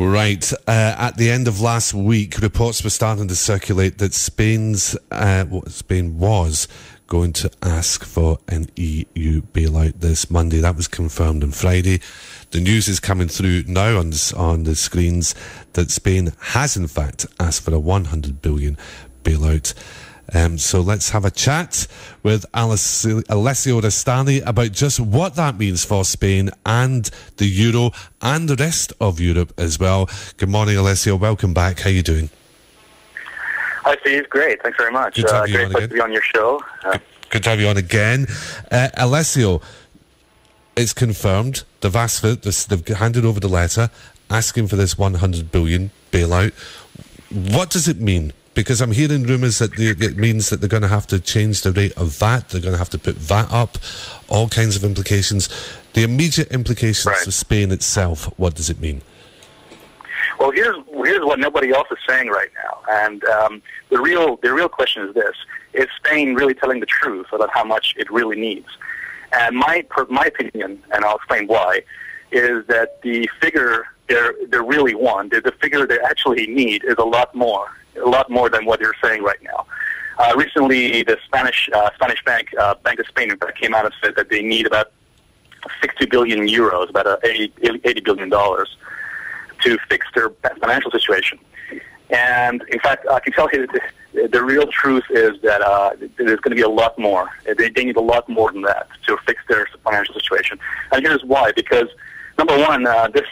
Right. At the end of last week, reports were starting to circulate that Spain was going to ask for an EU bailout this Monday. That was confirmed on Friday. The news is coming through now on the screens that Spain has in fact asked for a 100 billion bailout. So let's have a chat with Alessio Rastani about just what that means for Spain and the euro and the rest of Europe as well. Good morning, Alessio. Welcome back. How are you doing? Hi, Steve. Great. Thanks very much. Good to have you on to be on your show. Good to have you on again. Alessio, it's confirmed. They've asked for this, they've handed over the letter asking for this 100 billion bailout. What does it mean? Because I'm hearing rumours that it means that they're going to have to change the rate of VAT, they're going to have to put VAT up, all kinds of implications. The immediate implications for Spain itself, what does it mean? Well, here's what nobody else is saying right now, and the real question is this: is Spain really telling the truth about how much it really needs? And my opinion, and I'll explain why, is that the figure they really want, the figure they actually need, is a lot more than what they're saying right now. Recently, the Spanish bank, Bank of Spain, in fact, came out and said that they need about 60 billion euros, about $80 billion, to fix their financial situation. And in fact, I can tell you that the real truth is that there's going to be a lot more. They need a lot more than that to fix their financial situation. And here's why: because number one, this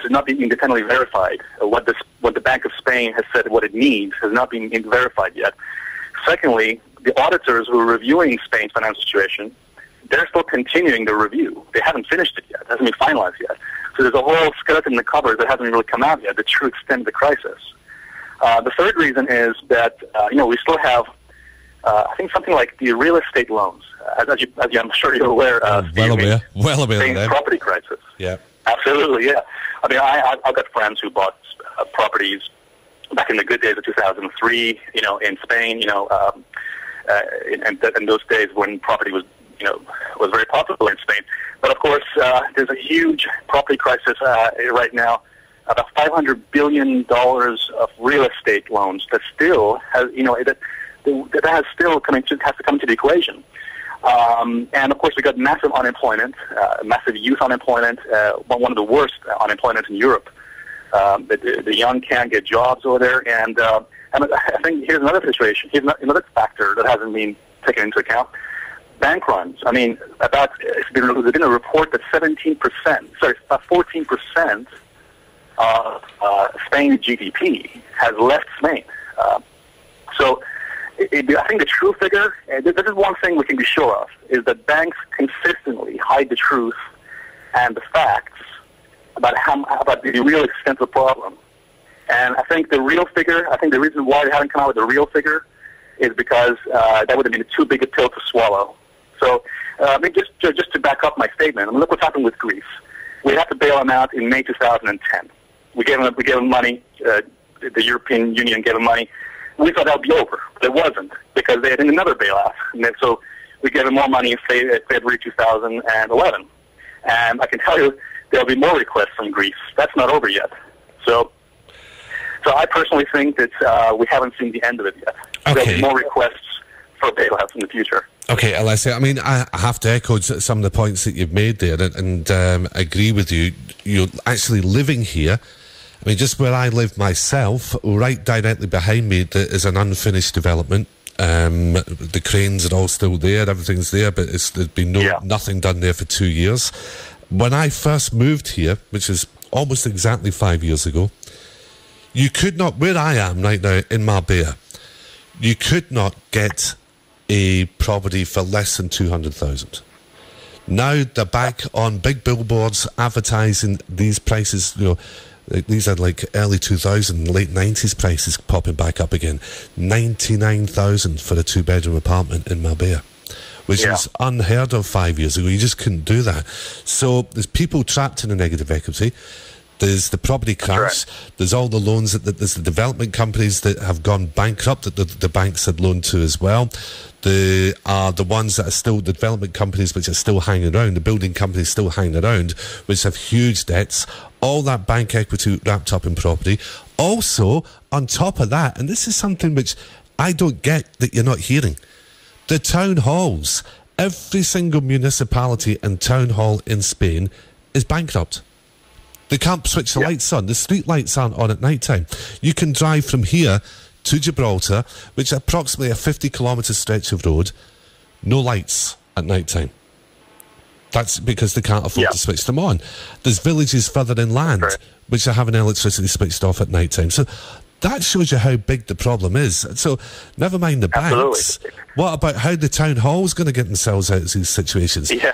is not being independently verified. What the Bank of Spain has said what it needs has not been verified yet. Secondly, the auditors who are reviewing Spain's financial situation, they're still continuing the review. They haven't finished it yet. It hasn't been finalized yet. So there's a whole skeleton in the cupboard that hasn't really come out yet, the true extent of the crisis. The third reason is that, we still have, I think, something like the real estate loans. As I'm sure you're aware, well aware Spain's property crisis. Yeah. Absolutely, yeah. I mean, I've got friends who bought properties back in the good days of 2003, in Spain, in those days when property was very popular in Spain. But of course, there's a huge property crisis right now. About $500 billion of real estate loans that still has, that has to come into the equation. And of course, we got massive unemployment, massive youth unemployment, one of the worst unemployment in Europe. The young can't get jobs over there, and I think here's another situation. Here's another factor that hasn't been taken into account: bank runs. I mean, there's been a report that 14% of Spain's GDP has left Spain. So I think the true figure, this is one thing we can be sure of, is that banks consistently hide the truth and the facts about the real extent of the problem. And I think the reason why they haven't come out with a real figure is because that would have been too big a pill to swallow. So just to back up my statement, look what's happened with Greece. We had to bail them out in May 2010. We gave them money. The European Union gave them money. We thought that would be over, but it wasn't, because they had another bailout. And so we gave them more money in February 2011. And I can tell you there'll be more requests from Greece. That's not over yet. So I personally think that we haven't seen the end of it yet. Okay. There'll be more requests for bailouts in the future. Okay, Alessio, I mean, I have to echo some of the points that you've made there and agree with you. You're actually living here. I mean, just where I live myself, right directly behind me is an unfinished development. The cranes are all still there, everything's there, but there's been nothing done there for 2 years. When I first moved here, which is almost exactly 5 years ago, you could not, where I am right now in Marbella, you could not get a property for less than 200,000. Now they're back on big billboards advertising these prices, these are like early 2000, late 90s prices popping back up again. 99,000 for a 2-bedroom apartment in Marbella, which is unheard of 5 years ago. You just couldn't do that. So there's people trapped in a negative equity. There's the property crash. There's all the loans there's the development companies that have gone bankrupt that the banks had loaned to as well. There are the ones that are still the development companies which are still hanging around, the building companies still hanging around, which have huge debts. all that bank equity wrapped up in property. Also, on top of that, and this is something which I don't get that you're not hearing, the town halls. Every single municipality and town hall in Spain is bankrupt. They can't switch the lights on. The street lights aren't on at night time. You can drive from here to Gibraltar, which is approximately a 50-kilometre stretch of road, no lights at night time. That's because they can't afford to switch them on. There's villages further inland which are having electricity switched off at night time. So that shows you how big the problem is. So never mind the banks. What about how the town hall's going to get themselves out of these situations? Yeah.